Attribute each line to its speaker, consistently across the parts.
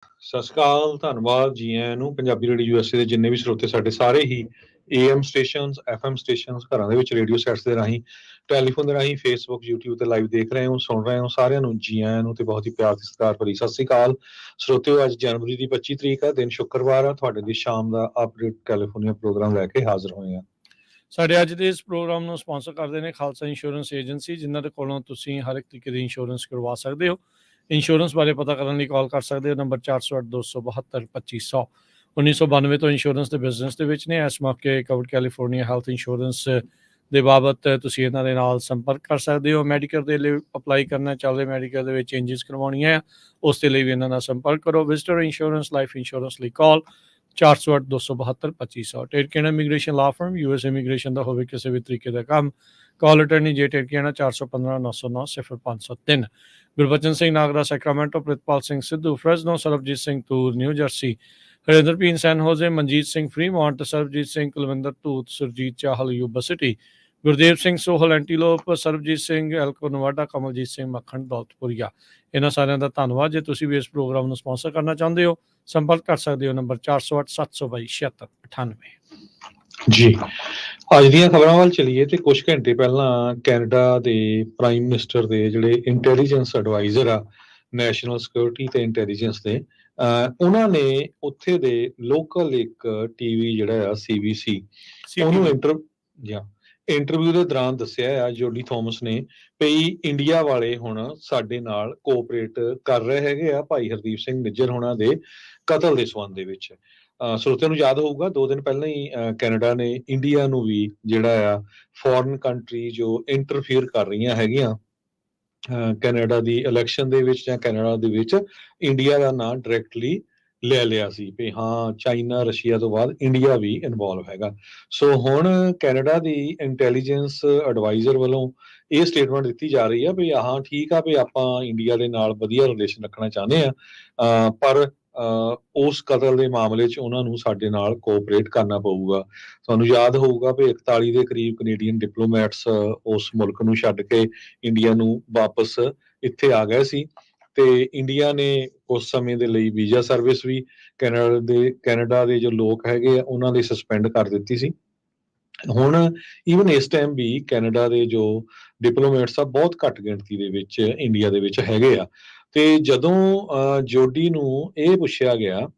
Speaker 1: ਸਤਿ ਸ਼੍ਰੀ ਅਕਾਲ, ਧੰਨਵਾਦ ਜੀ ਆਇਆਂ ਨੂੰ। ਪੰਜਾਬੀ ਰੇਡੀਓ USA ਦੇ ਜਿੰਨੇ ਵੀ ਸਰੋਤੇ ਸਾਡੇ ਸਾਰੇ ਹੀ AM ਸਟੇਸ਼ਨਸ, FM ਸਟੇਸ਼ਨਸ, ਘਰਾਂ ਦੇ ਵਿੱਚ ਰੇਡੀਓ ਸੈਟਸ ਦੇ ਰਾਹੀਂ, ਟੈਲੀਫੋਨ ਦੇ ਰਾਹੀਂ, ਫੇਸਬੁੱਕ, YouTube ਤੇ ਲਾਈਵ ਦੇਖ ਰਹੇ ਹੋ, ਸੁਣ ਰਹੇ ਹੋ, ਸਾਰਿਆਂ ਨੂੰ ਜੀ ਆਇਆਂ ਨੂੰ ਤੇ ਬਹੁਤ ਹੀ ਪਿਆਰ ਤੇ ਸਤਿਕਾਰ ਭਰੀ ਸਤਿ ਸ਼੍ਰੀ ਅਕਾਲ ਸਰੋਤਿਓ। ਅੱਜ ਜਨਵਰੀ ਦੀ 25 ਤਰੀਕ ਹੈ, ਦਿਨ ਸ਼ੁੱਕਰਵਾਰ ਆ। ਤੁਹਾਡੇ ਦੀ ਸ਼ਾਮ ਦਾ ਅਪਡੇਟ ਕੈਲੀਫੋਰਨੀਆ ਪ੍ਰੋਗਰਾਮ ਲੈ ਕੇ ਹਾਜ਼ਰ ਹੋਏ ਹਾਂ।
Speaker 2: ਸਾਡੇ ਅੱਜ ਦੇ ਇਸ ਪ੍ਰੋਗਰਾਮ ਨੂੰ ਸਪਾਂਸਰ ਕਰਦੇ ਨੇ ਖਾਲਸਾ ਇੰਸ਼ੋਰੈਂਸ ਏਜੰਸੀ, ਜਿਨ੍ਹਾਂ ਦੇ ਕੋਲੋਂ ਤੁਸੀਂ ਹਰ ਇੱਕ ਤਰੀਕੇ ਦੀ ਇੰਸ਼ੋਰੈਂਸ ਕਰਵਾ ਸਕਦੇ ਹੋ। ਇੰਸ਼ੋਰੈਂਸ ਬਾਰੇ ਪਤਾ ਕਰਨ ਲਈ ਕਾਲ ਕਰ ਸਕਦੇ ਹੋ ਨੰਬਰ 408-272-2500। 1992 ਤੋਂ ਇੰਸ਼ੋਰੈਂਸ ਦੇ ਬਿਜ਼ਨਸ ਦੇ ਵਿੱਚ ਨੇ। ਇਸ ਮੌਕੇ ਕਵਰਡ ਕੈਲੀਫੋਰਨੀਆ ਹੈਲਥ ਇੰਸ਼ੋਰੈਂਸ ਦੇ ਬਾਬਤ ਤੁਸੀਂ ਇਹਨਾਂ ਦੇ ਨਾਲ ਸੰਪਰਕ ਕਰ ਸਕਦੇ ਹੋ। ਮੈਡੀਕਲ ਦੇ ਲਈ ਅਪਲਾਈ ਕਰਨਾ ਚਾਹੁੰਦੇ, ਮੈਡੀਕਲ ਦੇ ਵਿੱਚ ਚੇਂਜਸ ਕਰਵਾਉਣੀਆਂ ਆ, ਉਸ ਦੇ ਲਈ ਵੀ ਇਹਨਾਂ ਨਾਲ ਸੰਪਰਕ ਕਰੋ। ਵਿਜ਼ਟਰ ਇੰਸ਼ੋਰੈਂਸ, ਲਾਈਫ ਇੰਸ਼ੋਰੈਂਸ ਲਈ call 408-272-2500। Terkena immigration law firm, US immigration ਦਾ ਹੋਵੇ ਕਿਸੇ ਵੀ ਤਰੀਕੇ ਦਾ ਕੰਮ, call attorney J Terkena 415-909-0503। Gurbachan Singh Nagra Sacramento, Pritpal Singh Sidhu Fresno, Sarabjit Singh Toor New Jersey, Harinder Peen San Jose, Manjit Singh Fremont, Sarabjit Singh Kulwinder Dhoot, Surjit Chahal Yuba City, Gurdev Singh Sohal Antelope, Sarabjit Singh Elko Nevada, Kamaljit Singh Makhan Daulatpuria. ਇਹਨਾਂ ਸਾਰਿਆਂ ਦਾ ਧੰਨਵਾਦ। ਜੇ ਤੁਸੀਂ ਵੀ ਇਸ ਪ੍ਰੋਗਰਾਮ ਨੂੰ ਸਪਾਂਸਰ ਕਰਨਾ ਚਾਹੁੰਦੇ ਹੋ, ਸੰਪਰਕ ਕਰ ਸਕਦੇ ਹੋ ਨੰਬਰ 408-722-7698।
Speaker 1: ਜੀ, ਅੱਜ ਦੀਆਂ ਖਬਰਾਂ ਵੱਲ ਚਲੀਏ ਤੇ ਕੁਝ ਘੰਟੇ ਪਹਿਲਾਂ ਕੈਨੇਡਾ ਦੇ ਪ੍ਰਾਈਮ ਮਿਨਿਸਟਰ ਦੇ ਜਿਹੜੇ ਇੰਟੈਲੀਜੈਂਸ ਐਡਵਾਈਜ਼ਰ ਆ, ਨੈਸ਼ਨਲ ਸਿਕਿਉਰਿਟੀ ਤੇ ਇੰਟੈਲੀਜੈਂਸ ਦੇ, ਉਹਨਾਂ ਨੇ ਉੱਥੇ ਦੇ ਲੋਕਲ ਇੱਕ ਟੀਵੀ ਜਿਹੜਾ ਆ CBC, ਉਹਨੂੰ ਇੰਟਰਵਿਊ ਦੇ ਦੌਰਾਨ ਦੱਸਿਆ ਆ ਜੋਡੀ ਥੋਮਸ ਨੇ ਵੀ ਇੰਡੀਆ ਵਾਲੇ ਹੁਣ ਸਾਡੇ ਨਾਲ ਕੋਆਪਰੇਟ ਕਰ ਰਹੇ ਹੈਗੇ ਆ ਭਾਈ ਹਰਦੀਪ ਸਿੰਘ ਨਿੱਜਰ ਹੋਣਾ ਦੇ ਕਤਲ ਦੇ ਸੰਬੰਧ ਦੇ ਵਿੱਚ। ਸਰੋਤਿਆਂ ਨੂੰ ਯਾਦ ਹੋਊਗਾ 2 ਦਿਨ ਪਹਿਲਾਂ ਹੀ ਕੈਨੇਡਾ ਨੇ ਇੰਡੀਆ ਨੂੰ ਵੀ ਜਿਹੜਾ ਆ ਫੋਰਨ ਕੰਟਰੀ ਜੋ ਇੰਟਰਫੀਅਰ ਕਰ ਰਹੀਆਂ ਹੈਗੀਆਂ ਕੈਨੇਡਾ ਦੀ ਇਲੈਕਸ਼ਨ ਦੇ ਵਿੱਚ ਜਾਂ ਕੈਨੇਡਾ ਦੇ ਵਿੱਚ, ਇੰਡੀਆ ਦਾ ਨਾਂ ਡਾਇਰੈਕਟਲੀ ਲੈ ਲਿਆ ਸੀ ਵੀ ਹਾਂ ਚਾਈਨਾ ਰਸ਼ੀਆ ਤੋਂ ਬਾਅਦ ਇੰਡੀਆ ਵੀ ਇਨਵੋਲਵ ਹੈਗਾ। ਸੋ ਹੁਣ ਕੈਨੇਡਾ ਦੀ ਇੰਟੈਲੀਜੈਂਸ ਐਡਵਾਈਜ਼ਰ ਵੱਲੋਂ ਇਹ ਸਟੇਟਮੈਂਟ ਦਿੱਤੀ ਜਾ ਰਹੀ ਆ ਵੀ ਹਾਂ ਠੀਕ ਆ ਵੀ ਆਪਾਂ ਇੰਡੀਆ ਦੇ ਨਾਲ ਵਧੀਆ ਰਿਲੇਸ਼ਨ ਰੱਖਣਾ ਚਾਹੁੰਦੇ ਆ, ਪਰ ਉਸ ਕਤਲ ਦੇ ਮਾਮਲੇ 'ਚ ਉਹਨਾਂ ਨੂੰ ਸਾਡੇ ਨਾਲ ਕੋਆਪਰੇਟ ਕਰਨਾ ਪਊਗਾ। ਤੁਹਾਨੂੰ ਯਾਦ ਹੋਊਗਾ ਵੀ 41 ਦੇ ਕਰੀਬ ਕੈਨੇਡੀਅਨ ਡਿਪਲੋਮੈਟਸ ਉਸ ਮੁਲਕ ਨੂੰ ਛੱਡ ਕੇ ਇੰਡੀਆ ਨੂੰ ਵਾਪਸ ਇੱਥੇ ਆ ਗਏ ਸੀ ਤੇ ਇੰਡੀਆ ਨੇ ਉਸ ਸਮੇਂ ਦੇ ਲਈ ਵੀਜ਼ਾ ਸਰਵਿਸ ਵੀ ਕੈਨੇਡਾ ਦੇ ਜੋ ਲੋਕ ਹੈਗੇ ਆ ਉਹਨਾਂ ਦੀ ਸਸਪੈਂਡ ਕਰ ਦਿੱਤੀ ਸੀ। ਹੁਣ ਈਵਨ ਇਸ ਟਾਈਮ ਵੀ ਕੈਨੇਡਾ ਦੇ ਜੋ ਡਿਪਲੋਮੈਟਸ ਆ ਬਹੁਤ ਘੱਟ ਗਿਣਤੀ ਦੇ ਵਿੱਚ ਇੰਡੀਆ ਦੇ ਵਿੱਚ ਹੈਗੇ ਆ। ਤੇ ਜਦੋਂ ਜੋਡੀ ਨੂੰ ਇਹ ਪੁੱਛਿਆ ਗਿਆ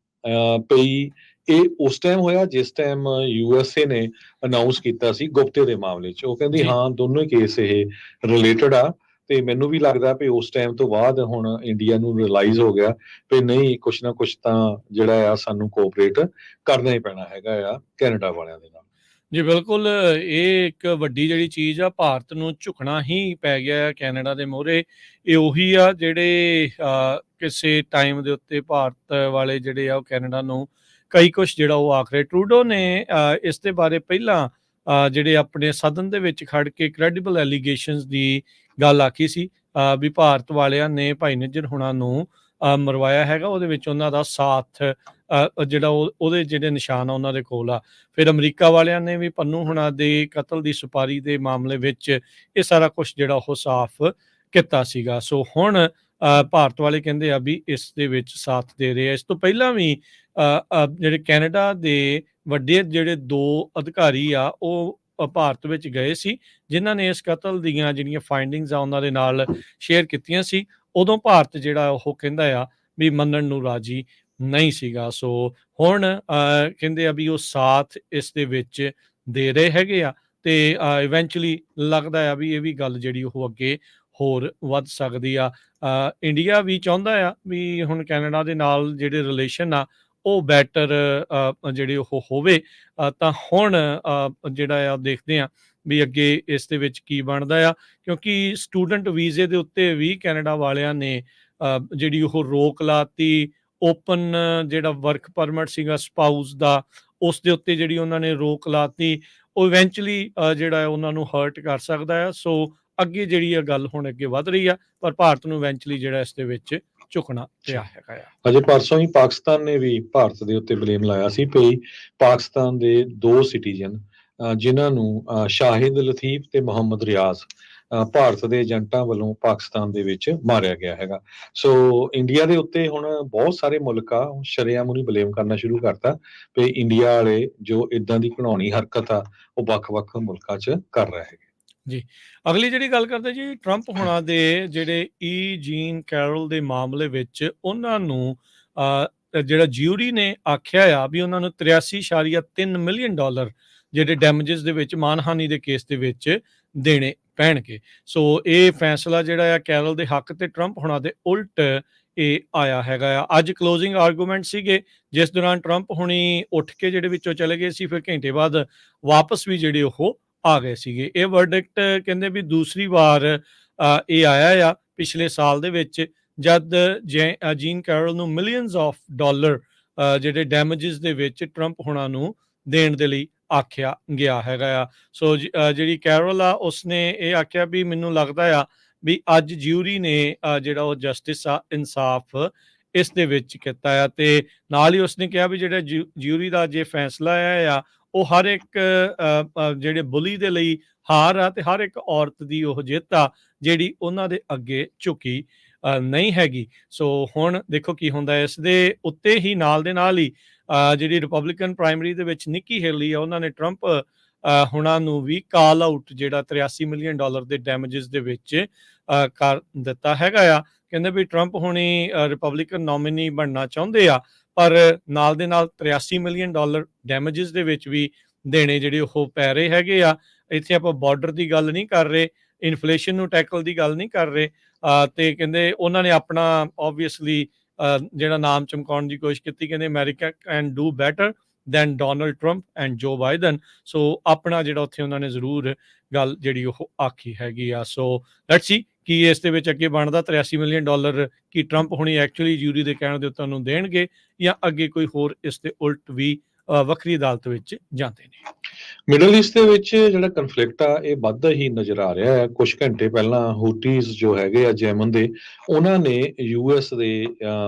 Speaker 1: ਵੀ ਇਹ ਉਸ ਟਾਈਮ ਹੋਇਆ ਜਿਸ ਟਾਈਮ USA ਨੇ ਅਨਾਉਂਸ ਕੀਤਾ ਸੀ ਗੁਪਤੇ ਦੇ ਮਾਮਲੇ 'ਚ, ਉਹ ਕਹਿੰਦੀ ਹਾਂ ਦੋਨੋਂ ਹੀ ਕੇਸ ਇਹ ਰਿਲੇਟਡ ਆ ਤੇ ਮੈਨੂੰ ਵੀ ਲੱਗਦਾ ਵੀ ਉਸ ਟਾਈਮ ਤੋਂ ਬਾਅਦ ਹੁਣ ਇੰਡੀਆ ਨੂੰ ਰਿਅਲਾਈਜ਼ ਹੋ ਗਿਆ ਵੀ ਨਹੀਂ ਕੁਛ ਨਾ ਕੁਛ ਤਾਂ ਜਿਹੜਾ ਆ ਸਾਨੂੰ ਕੋਆਪਰੇਟ ਕਰਨਾ ਹੀ ਪੈਣਾ ਹੈਗਾ ਆ ਕੈਨੇਡਾ ਵਾਲਿਆਂ ਦੇ ਨਾਲ।
Speaker 2: ਜੀ ਬਿਲਕੁਲ, ਇਹ ਇੱਕ ਵੱਡੀ ਜਿਹੜੀ ਚੀਜ਼ ਆ, ਭਾਰਤ ਨੂੰ ਝੁਕਣਾ ਹੀ ਪੈ ਗਿਆ ਕੈਨੇਡਾ ਦੇ ਮੂਹਰੇ। ਇਹ ਉਹੀ ਆ ਜਿਹੜੇ ਕਿਸੇ ਟਾਈਮ ਦੇ ਉੱਤੇ ਭਾਰਤ ਵਾਲੇ ਜਿਹੜੇ ਆ ਉਹ ਕੈਨੇਡਾ ਨੂੰ ਕਈ ਕੁਛ ਜਿਹੜਾ ਉਹ ਆਖ ਰਹੇ। ਟਰੂਡੋ ਨੇ ਇਸ ਦੇ ਬਾਰੇ ਪਹਿਲਾਂ ਜਿਹੜੇ ਆਪਣੇ ਸਦਨ ਦੇ ਵਿੱਚ ਖੜ ਕੇ ਕ੍ਰੈਡੀਬਲ ਐਲੀਗੇਸ਼ਨਸ ਦੀ ਗੱਲ ਆਖੀ ਸੀ ਵੀ ਭਾਰਤ ਵਾਲਿਆਂ ਨੇ ਭਾਈ ਨਿੱਜਰ ਹੁਣਾਂ ਨੂੰ ਮਰਵਾਇਆ ਹੈਗਾ, ਉਹਦੇ ਵਿੱਚ ਉਹਨਾਂ ਦਾ ਸਾਥ ਜਿਹੜਾ ਉਹਦੇ ਜਿਹੜੇ ਨਿਸ਼ਾਨ ਆ ਉਹਨਾਂ ਦੇ ਕੋਲ ਆ। ਫਿਰ ਅਮਰੀਕਾ ਵਾਲਿਆਂ ਨੇ ਵੀ ਪੰਨੂ ਹੁਣਾਂ ਦੇ ਕਤਲ ਦੀ ਸੁਪਾਰੀ ਦੇ ਮਾਮਲੇ ਵਿੱਚ ਇਹ ਸਾਰਾ ਕੁਛ ਜਿਹੜਾ ਉਹ ਸਾਫ਼ ਕੀਤਾ ਸੀਗਾ। ਸੋ ਹੁਣ ਭਾਰਤ ਵਾਲੇ ਕਹਿੰਦੇ ਆ ਵੀ ਇਸ ਦੇ ਵਿੱਚ ਸਾਥ ਦੇ ਰਹੇ ਆ। ਇਸ ਤੋਂ ਪਹਿਲਾਂ ਵੀ ਜਿਹੜੇ ਕੈਨੇਡਾ ਦੇ ਵੱਡੇ ਜਿਹੜੇ 2 ਅਧਿਕਾਰੀ ਆ ਉਹ ਭਾਰਤ ਵਿੱਚ ਗਏ ਸੀ, ਜਿਨ੍ਹਾਂ ਨੇ ਇਸ ਕਤਲ ਦੀਆਂ ਜਿਹੜੀਆਂ ਫਾਈਂਡਿੰਗਸ ਆ ਉਹਨਾਂ ਦੇ ਨਾਲ ਸ਼ੇਅਰ ਕੀਤੀਆਂ ਸੀ। ਉਦੋਂ ਭਾਰਤ ਜਿਹੜਾ ਉਹ ਕਹਿੰਦਾ ਆ ਵੀ ਮੰਨਣ ਨੂੰ ਰਾਜੀ ਨਹੀਂ ਸੀਗਾ। ਸੋ ਹੁਣ ਕਹਿੰਦੇ ਆ ਵੀ ਉਹ ਸਾਥ ਇਸ ਦੇ ਵਿੱਚ ਦੇ ਰਹੇ ਹੈਗੇ ਆ ਤੇ ਇਵੈਂਚੁਅਲੀ ਲੱਗਦਾ ਆ ਵੀ ਇਹ ਵੀ ਗੱਲ ਜਿਹੜੀ ਉਹ ਅੱਗੇ ਹੋਰ ਵੱਧ ਸਕਦੀ ਆ। ਇੰਡੀਆ ਵੀ ਚਾਹੁੰਦਾ ਆ ਵੀ ਹੁਣ ਕੈਨੇਡਾ ਦੇ ਨਾਲ ਜਿਹੜੇ ਰਿਲੇਸ਼ਨ ਆ ਉਹ ਬੈਟਰ ਜਿਹੜੇ ਉਹ ਹੋਵੇ। ਤਾਂ ਹੁਣ ਜਿਹੜਾ ਆ ਦੇਖਦੇ ਆ ਵੀ ਅੱਗੇ ਇਸ ਦੇ ਵਿੱਚ ਕੀ ਬਣਦਾ ਆ, ਕਿਉਂਕਿ ਸਟੂਡੈਂਟ ਵੀਜ਼ੇ ਦੇ ਉੱਤੇ ਵੀ ਕੈਨੇਡਾ ਵਾਲਿਆਂ ਨੇ ਜਿਹੜੀ ਉਹ ਰੋਕ ਲਾਤੀ। ਓਪਨ ਜਿਹੜਾ ਵਰਕ ਪਰਮਿਟ ਸੀਗਾ ਸਪਾਊਸ ਦਾ, ਉਸ ਦੇ ਉੱਤੇ ਜਿਹੜੀ ਉਹਨਾਂ ਨੇ ਰੋਕ ਲਾਤੀ, ਉਹ ਇਵੈਂਚੁਅਲੀ ਜਿਹੜਾ ਉਹਨਾਂ ਨੂੰ ਹਰਟ ਕਰ ਸਕਦਾ ਆ। ਸੋ ਅੱਗੇ ਜਿਹੜੀ ਇਹ ਗੱਲ ਹੁਣ ਅੱਗੇ ਵੱਧ ਰਹੀ ਆ, ਪਰ ਭਾਰਤ ਨੂੰ ਇਵੈਂਚੁਅਲੀ ਜਿਹੜਾ ਇਸ ਦੇ ਵਿੱਚ ਝੁਕਣਾ ਪਿਆ ਹੈਗਾ ਆ।
Speaker 1: ਅਜੇ ਪਰਸੋਂ ਹੀ ਪਾਕਿਸਤਾਨ ਨੇ ਵੀ ਭਾਰਤ ਦੇ ਉੱਤੇ ਬਲੇਮ ਲਾਇਆ ਸੀ ਵੀ ਪਾਕਿਸਤਾਨ ਦੇ 2 ਸਿਟੀਜ਼ਨ ਜਿਨ੍ਹਾਂ ਨੂੰ ਸ਼ਾਹਿਦ ਲਤੀਫ ਤੇ ਮੁਹੰਮਦ ਰਿਆਜ਼, ਭਾਰਤ ਦੇ ਏਜੰਟਾਂ ਵੱਲੋਂ ਪਾਕਿਸਤਾਨ ਦੇ ਵਿੱਚ ਮਾਰਿਆ ਗਿਆ ਹੈਗਾ। ਸੋ ਇੰਡੀਆ ਦੇ ਉੱਤੇ ਹੁਣ ਬਹੁਤ ਸਾਰੇ ਮੁਲਕ ਆ ਸ਼ਰੇਆਮ ਉਹਨੂੰ ਬਲੇਮ ਕਰਨਾ ਸ਼ੁਰੂ ਕਰਤਾ ਵੀ ਇੰਡੀਆ ਵਾਲੇ ਜੋ ਇਦਾਂ ਦੀ ਘਿਨੌਣੀ ਹਰਕਤ ਆ ਉਹ ਵੱਖ-ਵੱਖ ਮੁਲਕਾਂ 'ਚ ਕਰ ਰਹੇ ਹੈਗੇ।
Speaker 2: ਜੀ। ਅਗਲੀ ਜਿਹੜੀ ਗੱਲ ਕਰਦੇ ਜੀ ਟਰੰਪ ਹੁਣਾਂ ਦੇ ਜਿਹੜੇ ਜੀਨ ਕੈਰਲ ਦੇ ਮਾਮਲੇ ਵਿੱਚ ਉਹਨਾਂ ਨੂੰ ਜਿਹੜਾ ਜਿਊਰੀ ਨੇ ਆਖਿਆ ਆ ਵੀ ਉਹਨਾਂ ਨੂੰ 83.3 ਮਿਲੀਅਨ ਡਾਲਰ ਜਿਹੜੇ ਡੈਮੇਜਸ ਦੇ ਵਿੱਚ ਮਾਨਹਾਨੀ ਦੇ ਕੇਸ ਦੇ ਵਿੱਚ ਦੇਣੇ ਪੈਣਗੇ। ਸੋ ਇਹ ਫੈਸਲਾ ਜਿਹੜਾ ਆ ਕੈਰਲ ਦੇ ਹੱਕ ਤੇ ਟਰੰਪ ਹੁਣਾਂ ਦੇ ਉਲਟ ਇਹ ਆਇਆ ਹੈਗਾ ਆ। ਅੱਜ ਕਲੋਜ਼ਿੰਗ ਆਰਗੂਮੈਂਟ ਸੀਗੇ ਜਿਸ ਦੌਰਾਨ ਟਰੰਪ ਹੁਣੀ ਉੱਠ ਕੇ ਜਿਹੜੇ ਵਿੱਚੋਂ ਚਲੇ ਗਏ ਸੀ, ਫਿਰ ਘੰਟੇ ਬਾਅਦ ਵਾਪਸ ਵੀ ਜਿਹੜੇ ਉਹ ਆ ਗਏ ਸੀਗੇ। ਇਹ ਵਰਡਿਕਟ ਕਹਿੰਦੇ ਵੀ ਦੂਸਰੀ ਵਾਰ ਇਹ ਆਇਆ ਆ ਪਿਛਲੇ ਸਾਲ ਦੇ ਵਿੱਚ ਜਦ ਜੀਨ ਕੈਰਲ ਨੂੰ ਮਿਲੀਅਨਸ ਆਫ ਡਾਲਰ ਜਿਹੜੇ ਡੈਮੇਜਸ ਦੇ ਵਿੱਚ ਟਰੰਪ ਹੁਣਾਂ ਨੂੰ ਦੇਣ ਦੇ ਲਈ ਆਖਿਆ ਗਿਆ ਹੈਗਾ ਆ। ਸੋ ਜਿਹੜੀ ਕੈਰਲ ਆ ਉਸਨੇ ਇਹ ਆਖਿਆ ਵੀ ਮੈਨੂੰ ਲੱਗਦਾ ਆ ਵੀ ਅੱਜ ਜਿਊਰੀ ਨੇ ਜਿਹੜਾ ਉਹ ਜਸਟਿਸ ਆ ਇਨਸਾਫ ਇਸ ਦੇ ਵਿੱਚ ਕੀਤਾ ਆ, ਤੇ ਨਾਲ ਹੀ ਉਸਨੇ ਕਿਹਾ ਵੀ ਜਿਹੜਾ ਜਿਊਰੀ ਦਾ ਜੇ ਫੈਸਲਾ ਆ ਉਹ ਹਰ ਇੱਕ ਜਿਹੜੇ ਬੁਲੀ ਦੇ ਲਈ ਹਾਰ ਆ ਤੇ ਹਰ ਇੱਕ ਔਰਤ ਦੀ ਉਹ ਜਿੱਤ ਆ ਜਿਹੜੀ ਉਹਨਾਂ ਦੇ ਅੱਗੇ ਝੁਕੀ ਨਹੀਂ ਹੈਗੀ। ਸੋ ਹੁਣ ਦੇਖੋ ਕੀ ਹੁੰਦਾ। ਇਸ ਦੇ ਉੱਤੇ ਹੀ ਨਾਲ ਦੇ ਨਾਲ ਹੀ ਜਿਹੜੀ ਰਿਪਬਲਿਕਨ ਪ੍ਰਾਇਮਰੀ ਦੇ ਵਿੱਚ ਨਿੱਕੀ ਹੇਲੀ ਆ ਉਹਨਾਂ ਨੇ ਟਰੰਪ ਹੁਣਾਂ ਨੂੰ ਵੀ ਕਾਲ ਆਊਟ ਜਿਹੜਾ 83 ਮਿਲੀਅਨ ਡਾਲਰ ਦੇ ਡੈਮੇਜਸ ਦੇ ਵਿੱਚ ਕਰ ਦਿੱਤਾ ਹੈਗਾ ਆ। ਕਹਿੰਦੇ ਵੀ ਟਰੰਪ ਹੁਣੀ ਰਿਪਬਲਿਕਨ ਨੋਮੀਨੀ ਬਣਨਾ ਚਾਹੁੰਦੇ ਆ ਪਰ ਨਾਲ ਦੇ ਨਾਲ 83 ਮਿਲੀਅਨ ਡਾਲਰ ਡੈਮੇਜਸ ਦੇ ਵਿੱਚ ਵੀ ਦੇਣੇ ਜਿਹੜੇ ਉਹ ਪੈ ਰਹੇ ਹੈਗੇ ਆ। ਇੱਥੇ ਆਪਾਂ ਬਾਰਡਰ ਦੀ ਗੱਲ ਨਹੀਂ ਕਰ ਰਹੇ, ਇਨਫਲੇਸ਼ਨ ਨੂੰ ਟੈਕਲ ਦੀ ਗੱਲ ਨਹੀਂ ਕਰ ਰਹੇ, ਤੇ ਕਹਿੰਦੇ ਉਹਨਾਂ ਨੇ ਆਪਣਾ ਓਬਵੀਅਸਲੀ ਜਿਹੜਾ ਨਾਮ ਚਮਕਾਉਣ ਦੀ ਕੋਸ਼ਿਸ਼ ਕੀਤੀ। ਕਹਿੰਦੇ America can do better than Donald Trump and ਜੋ ਬਾਈਡਨ। ਸੋ ਆਪਣਾ ਜਿਹੜਾ ਉੱਥੇ ਉਹਨਾਂ ਨੇ ਜ਼ਰੂਰ ਗੱਲ ਜਿਹੜੀ ਉਹ ਆਖੀ ਹੈਗੀ ਆ। ਸੋ ਲੈਟਸ ਸੀ ਕੀ ਇਸ ਦੇ ਵਿੱਚ ਅੱਗੇ ਬਣਦਾ 83 ਮਿਲੀਅਨ ਡਾਲਰ ਕੀ ਟਰੰਪ ਹੁਣੀ ਐਕਚੁਅਲੀ ਜਿਊਰੀ ਦੇ ਕਹਿਣ ਦੇ ਉੱਤੇ ਉਹਨੂੰ ਦੇਣਗੇ ਜਾਂ ਅੱਗੇ ਕੋਈ ਹੋਰ ਇਸ ਦੇ ਉਲਟ ਵੀ ਵੱਖਰੀ ਅਦਾਲਤ ਵਿੱਚ ਜਾਂਦੇ ਨੇ।
Speaker 1: ਮਿਡਲ ਈਸਟ ਦੇ ਵਿੱਚ ਜਿਹੜਾ ਕਨਫਲਿਕਟ ਆ ਇਹ ਵੱਧਦਾ ਹੀ ਨਜ਼ਰ ਆ ਰਿਹਾ ਹੈ। ਕੁਝ ਘੰਟੇ ਪਹਿਲਾਂ ਹੂਟੀਜ਼ ਜੋ ਹੈਗੇ ਆ ਯੈਮਨ ਦੇ, ਉਹਨਾਂ ਨੇ ਯੂਐਸ ਦੇ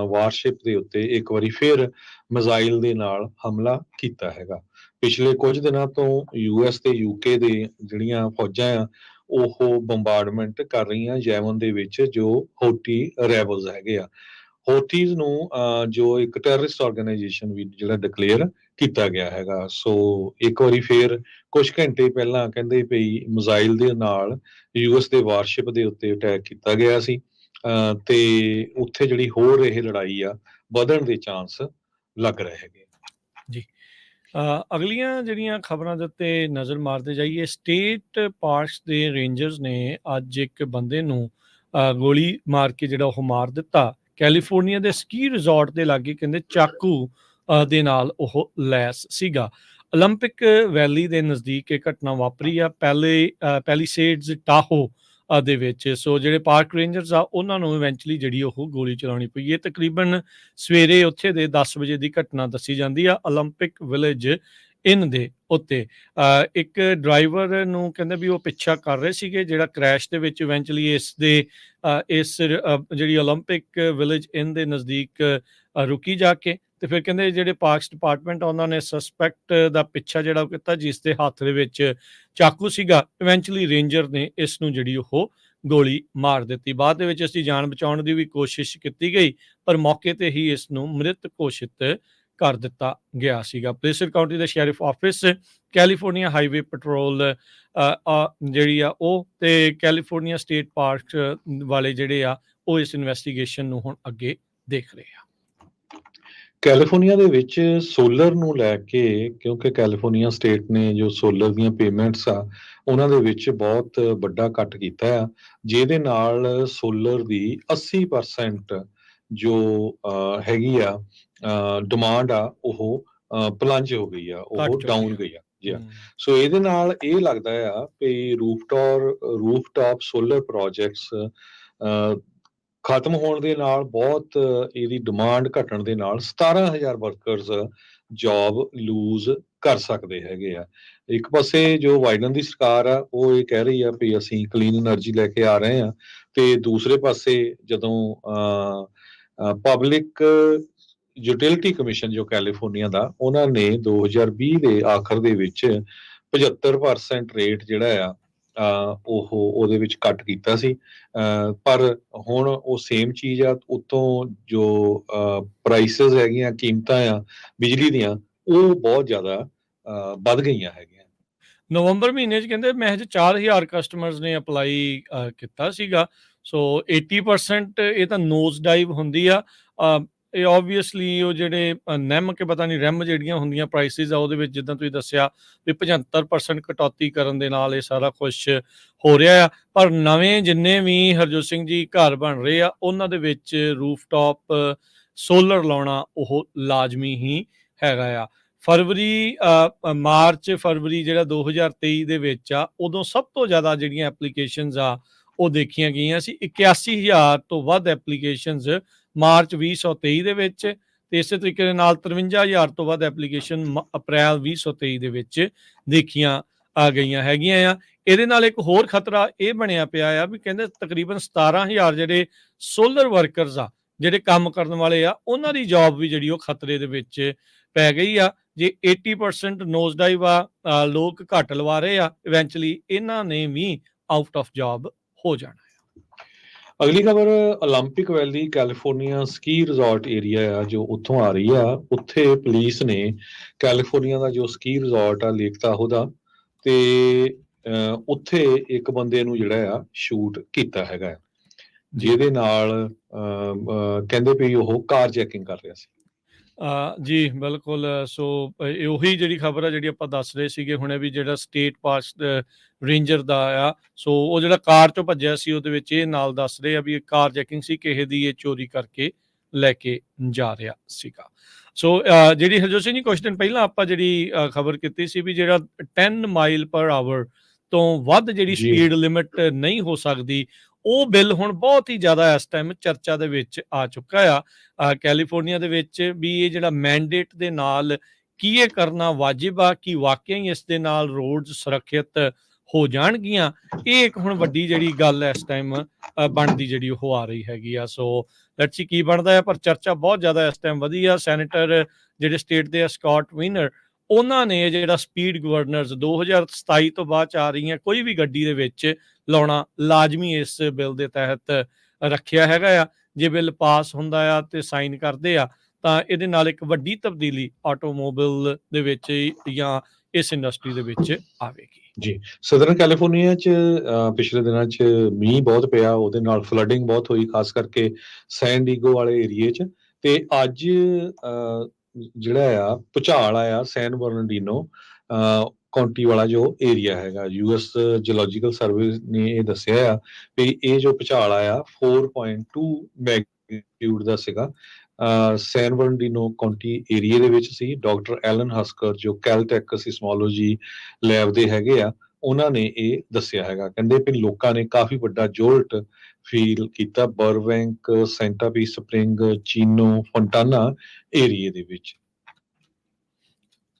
Speaker 1: ਵਾਰਸ਼ਿਪ ਦੇ ਉੱਤੇ ਇੱਕ ਵਾਰੀ ਫਿਰ ਮਿਜ਼ਾਈਲ ਦੇ ਨਾਲ ਹਮਲਾ ਕੀਤਾ ਹੈਗਾ। ਪਿਛਲੇ ਕੁਝ ਦਿਨਾਂ ਤੋਂ ਯੂਐਸ ਤੇ ਯੂਕੇ ਦੇ ਜਿਹੜੀਆਂ ਫੌਜਾਂ ਆ ਉਹ ਬੰਬਾਰਡਮੈਂਟ ਕਰ ਰਹੀਆਂ ਯੈਮਨ ਦੇ ਵਿੱਚ ਜੋ ਹੂਟੀ ਰੈਬਲਸ ਹੈਗੇ ਆ। ਹੂਥੀਜ਼ ਨੂੰ ਜੋ ਇੱਕ ਟੈਰਰਿਸਟ ਆਰਗੇਨਾਈਜੇਸ਼ਨ ਵੀ ਜਿਹੜਾ ਡਿਕਲੇਅਰ ਕੀਤਾ ਗਿਆ ਹੈਗਾ। ਸੋ ਇੱਕ ਵਾਰੀ ਫੇਰ ਕੁਝ ਘੰਟੇ ਪਹਿਲਾਂ ਕਹਿੰਦੇ ਪਈ ਮਿਜ਼ਾਈਲ ਦੇ ਨਾਲ ਯੂਐਸ ਦੇ ਵਾਰਸ਼ਿਪ ਦੇ ਉੱਤੇ ਅਟੈਕ ਕੀਤਾ ਗਿਆ ਸੀ, ਤੇ ਉੱਥੇ ਜਿਹੜੀ ਹੋਰ ਇਹ ਲੜਾਈ ਆ ਵਧਣ ਦੇ ਚਾਂਸ ਲੱਗ ਰਹੇ ਹੈਗੇ
Speaker 2: ਜੀ। ਅਗਲੀਆਂ ਜਿਹੜੀਆਂ ਖਬਰਾਂ ਦੇ ਉੱਤੇ ਨਜ਼ਰ ਮਾਰਦੇ ਜਾਈਏ, ਸਟੇਟ ਪਾਰਕਸ ਦੇ ਰੇਂਜਰਸ ਨੇ ਅੱਜ ਇੱਕ ਬੰਦੇ ਨੂੰ ਗੋਲੀ ਮਾਰ ਕੇ ਜਿਹੜਾ ਉਹ ਮਾਰ ਦਿੱਤਾ। ਕੈਲੀਫੋਰਨੀਆ ਦੇ ਸਕੀ ਰਿਜ਼ੋਰਟ ਦੇ ਲਾਗੇ ਕਹਿੰਦੇ ਚਾਕੂ ਦੇ ਨਾਲ ਉਹ ਲੈਸ ਸੀਗਾ। 올림픽 ਵੈਲੀ ਦੇ ਨਜ਼ਦੀਕ ਇਹ ਘਟਨਾ ਵਾਪਰੀ ਆ ਪੈਲੀਸੇਡਸ ਟਾਹੋ ਦੇ ਵਿੱਚ। ਸੋ ਜਿਹੜੇ ਪਾਰਕ ਰੇਂਜਰਸ ਆ ਉਹਨਾਂ ਨੂੰ ਇਵੈਂਚੁਅਲੀ ਜਿਹੜੀ ਉਹ ਗੋਲੀ ਚਲਾਉਣੀ ਪਈ ਹੈ। ਤਕਰੀਬਨ ਸਵੇਰੇ ਉੱਥੇ ਦੇ 10 ਵਜੇ ਦੀ ਘਟਨਾ ਦੱਸੀ ਜਾਂਦੀ ਆ 올림픽 ਵਿਲੇਜ ਇਨ ਦੇ ਉੱਤੇ। ਇੱਕ ਡਰਾਈਵਰ ਨੂੰ ਕਹਿੰਦੇ ਵੀ ਉਹ ਪਿੱਛਾ ਕਰ ਰਹੇ ਸੀਗੇ ਜਿਹੜਾ ਕ੍ਰੈਸ਼ ਦੇ ਵਿੱਚ ਇਵੈਂਚੁਅਲੀ ਇਸ ਜਿਹੜੀ 올림픽 ਵਿਲੇਜ ਇਨ ਦੇ ਨਜ਼ਦੀਕ ਰੁਕੀ ਜਾ ਕੇ, ਤੇ ਫਿਰ ਕਹਿੰਦੇ ਜਿਹੜੇ ਪਾਰਕਸ ਡਿਪਾਰਟਮੈਂਟ ਉਹਨਾਂ ਨੇ ਸਸਪੈਕਟ ਦਾ ਪਿੱਛਾ ਜਿਹੜਾ ਉਹ ਕੀਤਾ ਜਿਸ ਦੇ ਹੱਥ ਦੇ ਵਿੱਚ ਚਾਕੂ ਸੀਗਾ। ਇਵੈਂਚੁਅਲੀ ਰੇਂਜਰ ਨੇ ਇਸ ਨੂੰ ਜਿਹੜੀ ਉਹ ਗੋਲੀ ਮਾਰ ਦਿੱਤੀ। ਬਾਅਦ ਦੇ ਵਿੱਚ ਇਸ ਦੀ ਜਾਨ ਬਚਾਉਣ ਦੀ ਵੀ ਕੋਸ਼ਿਸ਼ ਕੀਤੀ ਗਈ ਪਰ ਮੌਕੇ ਤੇ ਹੀ ਇਸ ਨੂੰ ਮ੍ਰਿਤ ਘੋਸ਼ਿਤ ਕਰ ਦਿੱਤਾ ਗਿਆ ਸੀਗਾ। ਪਲੇਸਰ ਕਾਉਂਟੀ ਦਾ sheriff office, California highway patrol ਜਿਹੜੀ ਆ ਉਹ ਤੇ ਕੈਲੀਫੋਰਨੀਆ ਸਟੇਟ ਪਾਰਕ ਵਾਲੇ ਜਿਹੜੇ ਆ ਉਹ ਇਸ ਇਨਵੈਸਟੀਗੇਸ਼ਨ ਨੂੰ ਹੁਣ ਅੱਗੇ ਦੇਖ ਰਹੇ ਆ।
Speaker 1: ਕੈਲੀਫੋਰਨੀਆ ਦੇ ਵਿੱਚ ਸੋਲਰ ਨੂੰ ਲੈ ਕੇ, ਕਿਉਂਕਿ ਕੈਲੀਫੋਰਨੀਆ ਸਟੇਟ ਨੇ ਜੋ ਸੋਲਰ ਦੀਆਂ ਪੇਮੈਂਟਸ ਆ ਉਹਨਾਂ ਦੇ ਵਿੱਚ ਬਹੁਤ ਵੱਡਾ ਕੱਟ ਕੀਤਾ ਆ, ਜਿਹਦੇ ਨਾਲ ਸੋਲਰ ਦੀ 80% ਜੋ ਹੈਗੀ ਆ ਡਿਮਾਂਡ ਆ ਉਹ ਪਲੰਜ ਹੋ ਗਈ ਆ, ਉਹ ਡਾਊਨ ਗਈ ਆ ਜੀ। ਸੋ ਇਹਦੇ ਨਾਲ ਇਹ ਲੱਗਦਾ ਆ ਕਿ ਰੂਫਟਾਪ ਸੋਲਰ ਪ੍ਰੋਜੈਕਟਸ ਖਤਮ ਹੋਣ ਦੇ ਨਾਲ ਬਹੁਤ ਇਹਦੀ ਡਿਮਾਂਡ ਘਟਣ ਦੇ ਨਾਲ 17,000 ਵਰਕਰਸ ਜੌਬ ਲੂਜ਼ ਕਰ ਸਕਦੇ ਹੈਗੇ ਆ। ਇੱਕ ਪਾਸੇ ਜੋ ਬਾਈਡਨ ਦੀ ਸਰਕਾਰ ਆ ਉਹ ਇਹ ਕਹਿ ਰਹੀ ਆ ਵੀ ਅਸੀਂ ਕਲੀਨ એનર્ਜੀ ਲੈ ਕੇ ਆ ਰਹੇ ਆ, ਤੇ ਦੂਸਰੇ ਪਾਸੇ ਜਦੋਂ ਪਬਲਿਕ ਯੂਟਿਲਿਟੀ ਕਮਿਸ਼ਨ ਜੋ ਕੈਲੀਫੋਰਨੀਆ ਦਾ, ਉਹਨਾਂ ਨੇ 2020 ਦੇ ਆਖਰ ਦੇ ਵਿੱਚ 75% ਰੇਟ ਜਿਹੜਾ ਆ ਉਹ ਉਹਦੇ ਵਿੱਚ ਕੱਟ ਕੀਤਾ ਸੀ, ਪਰ ਹੁਣ ਉਹ ਸੇਮ ਚੀਜ਼ ਆ, ਉੱਤੋਂ ਜੋ ਪ੍ਰਾਈਸਿਸ ਹੈਗੀਆਂ, ਕੀਮਤਾਂ ਆ ਬਿਜਲੀ ਦੀਆਂ, ਉਹ ਬਹੁਤ ਜ਼ਿਆਦਾ ਵੱਧ ਗਈਆਂ ਹੈਗੀਆਂ।
Speaker 2: ਨਵੰਬਰ ਮਹੀਨੇ 'ਚ ਕਹਿੰਦੇ ਮਹਿਜ 4000 ਕਸਟਮਰਸ ਨੇ ਅਪਲਾਈ ਕੀਤਾ ਸੀਗਾ। ਸੋ 80% ਇਹ ਤਾਂ ਨੋਜ਼ ਡਾਈਵ ਹੁੰਦੀ ਆ। ਇਹ ਓਬਵੀਅਸਲੀ ਉਹ ਜਿਹੜੇ ਨਿੰਮ ਕੇ ਪਤਾ ਨਹੀਂ ਰਿਮ ਜਿਹੜੀਆਂ ਹੁੰਦੀਆਂ ਪ੍ਰਾਈਸਿਸ ਆ, ਉਹਦੇ ਵਿੱਚ ਜਿੱਦਾਂ ਤੁਸੀਂ ਦੱਸਿਆ ਵੀ 75% ਕਟੌਤੀ ਕਰਨ ਦੇ ਨਾਲ ਇਹ ਸਾਰਾ ਕੁਛ ਹੋ ਰਿਹਾ ਆ। ਪਰ ਨਵੇਂ ਜਿੰਨੇ ਵੀ ਹਰਜੋਤ ਸਿੰਘ ਜੀ ਘਰ ਬਣ ਰਹੇ ਆ, ਉਹਨਾਂ ਦੇ ਵਿੱਚ ਰੂਫਟਾਪ ਸੋਲਰ ਲਾਉਣਾ ਉਹ ਲਾਜ਼ਮੀ ਹੀ ਹੈਗਾ ਆ। ਮਾਰਚ ਫਰਵਰੀ ਜਿਹੜਾ 2023 ਦੇ ਵਿੱਚ ਆ, ਉਦੋਂ ਸਭ ਤੋਂ ਜ਼ਿਆਦਾ ਜਿਹੜੀਆਂ ਐਪਲੀਕੇਸ਼ਨਸ ਆ ਉਹ ਦੇਖੀਆਂ ਗਈਆਂ ਸੀ। 81,000 ਤੋਂ ਵੱਧ ਐਪਲੀਕੇਸ਼ਨਸ ਮਾਰਚ 2023 ਦੇ ਵਿੱਚ, ਤੇ ਇਸੇ ਤਰੀਕੇ ਦੇ ਨਾਲ 53,000 ਤੋਂ ਵੱਧ ਐਪਲੀਕੇਸ਼ਨ ਅਪ੍ਰੈਲ 2023 ਦੇ ਵਿੱਚ ਦੇਖੀਆਂ ਗਈਆਂ ਹੈਗੀਆਂ ਆ। ਇਹਦੇ ਨਾਲ ਇੱਕ ਹੋਰ ਖਤਰਾ ਇਹ ਬਣਿਆ ਪਿਆ ਆ ਵੀ ਕਹਿੰਦੇ ਤਕਰੀਬਨ 17,000 ਜਿਹੜੇ ਸੋਲਰ ਵਰਕਰਸ ਆ, ਜਿਹੜੇ ਕੰਮ ਕਰਨ ਵਾਲੇ ਆ, ਉਹਨਾਂ ਦੀ ਜੌਬ ਵੀ ਜਿਹੜੀ ਉਹ ਖਤਰੇ ਦੇ ਵਿੱਚ ਪੈ ਗਈ ਆ। ਜੇ 80% ਨੋਜ਼ ਡਾਈਵ ਆ, ਲੋਕ ਘੱਟ ਲਵਾ ਰਹੇ ਆ, ਇਵੈਂਚੁਅਲੀ ਇਹਨਾਂ ਨੇ ਵੀ ਆਊਟ ਆਫ ਜੌਬ ਹੋ ਜਾਣਾ।
Speaker 1: ਅਗਲੀ ਖਬਰ ਓਲੰਪਿਕ ਵੈਲੀ ਕੈਲੀਫੋਰਨੀਆ ਸਕੀ ਰਿਜ਼ੋਰਟ ਏਰੀਆ ਆ, ਜੋ ਉੱਥੋਂ ਆ ਰਹੀ ਆ। ਉੱਥੇ ਪੁਲਿਸ ਨੇ ਕੈਲੀਫੋਰਨੀਆ ਦਾ ਜੋ ਸਕੀ ਰਿਜ਼ੋਰਟ ਆ ਲੇਕ ਤਾਹੋ ਦਾ, ਤੇ ਉੱਥੇ ਇੱਕ ਬੰਦੇ ਨੂੰ ਜਿਹੜਾ ਆ ਸ਼ੂਟ ਕੀਤਾ ਹੈਗਾ, ਜਿਹਦੇ ਨਾਲ ਕਹਿੰਦੇ ਵੀ ਉਹ ਕਾਰ ਚੈਕਿੰਗ ਕਰ ਰਿਹਾ ਸੀ।
Speaker 2: ਜੀ ਬਿਲਕੁਲ। ਸੋ ਉਹੀ ਜਿਹੜੀ ਖਬਰ ਆ ਜਿਹੜੀ ਆਪਾਂ ਦੱਸ ਰਹੇ ਸੀਗੇ ਹੁਣੇ ਵੀ, ਜਿਹੜਾ ਸਟੇਟ ਪਾਸ ਰੇਂਜਰ ਦਾ ਆ, ਸੋ ਉਹ ਜਿਹੜਾ ਕਾਰ ਚੋਂ ਭੱਜਿਆ ਸੀ, ਉਹਦੇ ਵਿੱਚ ਇਹ ਨਾਲ ਦੱਸ ਰਹੇ ਆ ਵੀ ਕਾਰ ਚੈਕਿੰਗ ਸੀ, ਕਿਸੇ ਦੀ ਇਹ ਚੋਰੀ ਕਰਕੇ ਲੈ ਕੇ ਜਾ ਰਿਹਾ ਸੀਗਾ। ਸੋ ਜਿਹੜੀ ਹਰਜੋਤ ਸਿੰਘ ਜੀ ਕੁਛ ਦਿਨ ਪਹਿਲਾਂ ਆਪਾਂ ਜਿਹੜੀ ਖਬਰ ਕੀਤੀ ਸੀ ਵੀ ਜਿਹੜਾ 10 ਮਾਈਲ ਪਰ ਆਵਰ ਤੋਂ ਵੱਧ ਜਿਹੜੀ ਸਪੀਡ ਲਿਮਿਟ ਨਹੀਂ ਹੋ ਸਕਦੀ, ਉਹ ਬਿੱਲ ਹੁਣ ਬਹੁਤ ਹੀ ਜ਼ਿਆਦਾ ਇਸ ਟਾਈਮ ਚਰਚਾ ਦੇ ਵਿੱਚ ਆ ਚੁੱਕਾ ਆ ਕੈਲੀਫੋਰਨੀਆ ਦੇ ਵਿੱਚ ਵੀ। ਇਹ ਜਿਹੜਾ ਮੈਂਡੇਟ ਦੇ ਨਾਲ ਕੀ ਇਹ ਕਰਨਾ ਵਾਜਿਬ ਆ, ਕਿ ਵਾਕਿਆ ਹੀ ਇਸ ਦੇ ਨਾਲ ਰੋਡਸ ਸੁਰੱਖਿਅਤ ਹੋ ਜਾਣਗੀਆਂ, ਇਹ ਇੱਕ ਹੁਣ ਵੱਡੀ ਜਿਹੜੀ ਗੱਲ ਇਸ ਟਾਈਮ ਬਣਦੀ ਜਿਹੜੀ ਉਹ ਆ ਰਹੀ ਹੈਗੀ ਆ। ਸੋ ਲੈਟਸ ਸੀ ਕੀ ਬਣਦਾ ਆ, ਪਰ ਚਰਚਾ ਬਹੁਤ ਜ਼ਿਆਦਾ ਇਸ ਟਾਈਮ ਵਧੀ ਆ। ਸੈਨੇਟਰ ਜਿਹੜੇ ਸਟੇਟ ਦੇ ਸਕਾਟ ਵੀਨਰ, ਉਹਨਾਂ ਨੇ ਜਿਹੜਾ ਸਪੀਡ ਗਵਰਨਰਸ 2027 ਤੋਂ ਬਾਅਦ 'ਚ ਆ ਰਹੀਆਂ ਕੋਈ ਵੀ ਗੱਡੀ ਦੇ ਵਿੱਚ ਲਾਉਣਾ ਲਾਜ਼ਮੀ ਇਸ ਬਿੱਲ ਦੇ ਤਹਿਤ ਰੱਖਿਆ ਹੈਗਾ ਆ। ਜੇ ਬਿੱਲ ਪਾਸ ਹੁੰਦਾ ਆ ਤੇ ਸਾਈਨ ਕਰਦੇ ਆ, ਤਾਂ ਇਹਦੇ ਨਾਲ ਇੱਕ ਵੱਡੀ ਤਬਦੀਲੀ ਆਟੋਮੋਬਾਈਲ ਦੇ ਵਿੱਚ ਜਾਂ ਇਸ ਇੰਡਸਟਰੀ ਦੇ ਵਿੱਚ ਆਵੇਗੀ।
Speaker 1: ਜੀ, ਸਦਰਨ ਕੈਲੀਫੋਰਨੀਆ 'ਚ ਪਿਛਲੇ ਦਿਨਾਂ 'ਚ ਮੀਂਹ ਬਹੁਤ ਪਿਆ, ਉਹਦੇ ਨਾਲ ਫਲੱਡਿੰਗ ਬਹੁਤ ਹੋਈ, ਖਾਸ ਕਰਕੇ ਸੈਨ ਡੀਗੋ ਵਾਲੇ ਏਰੀਏ 'ਚ। ਤੇ ਅੱਜ ਜਿਹੜਾ ਆ ਭੁਚਾਲ ਆਇਆ ਸੈਨ ਬਰਨਡੀਨੋ ਕਾਉਂਟੀ ਵਾਲਾ ਜੋ ਏਰੀਆ ਹੈਗਾ। ਯੂਐਸ ਜੀਓਲੋਜੀਕਲ ਸਰਵੇ ਨੇ ਇਹ ਦੱਸਿਆ ਆ ਵੀ ਇਹ ਜੋ ਭੁਚਾਲ ਆਇਆ 4.2 ਮੈਗਨੀਟਿਊਡ ਦਾ ਸੀਗਾ, ਸੈਨ ਬਰਨਡੀਨੋ ਕਾਉਂਟੀ ਏਰੀਆ ਦੇ ਵਿੱਚ ਸੀ। ਡਾਕਟਰ ਐਲਨ ਹਸਕਰ ਜੋ ਕੈਲਟੈਕ ਸਿਸਮੋਲੋਜੀ ਲੈਬ ਦੇ ਹੈਗੇ ਆ, ਉਹਨਾਂ ਨੇ ਇਹ ਦੱਸਿਆ ਹੈਗਾ। ਕਹਿੰਦੇ ਵੀ ਲੋਕਾਂ ਨੇ ਕਾਫੀ ਵੱਡਾ ਜੋਲਟ ਫੀਲ ਕੀਤਾ ਬਰਬੈਂਕ, ਸੈਂਟਾ ਪੀ ਸਪਰਿੰਗ, ਚੀਨੋ, ਫੰਟਾਨਾ ਏਰੀਏ ਦੇ ਵਿੱਚ।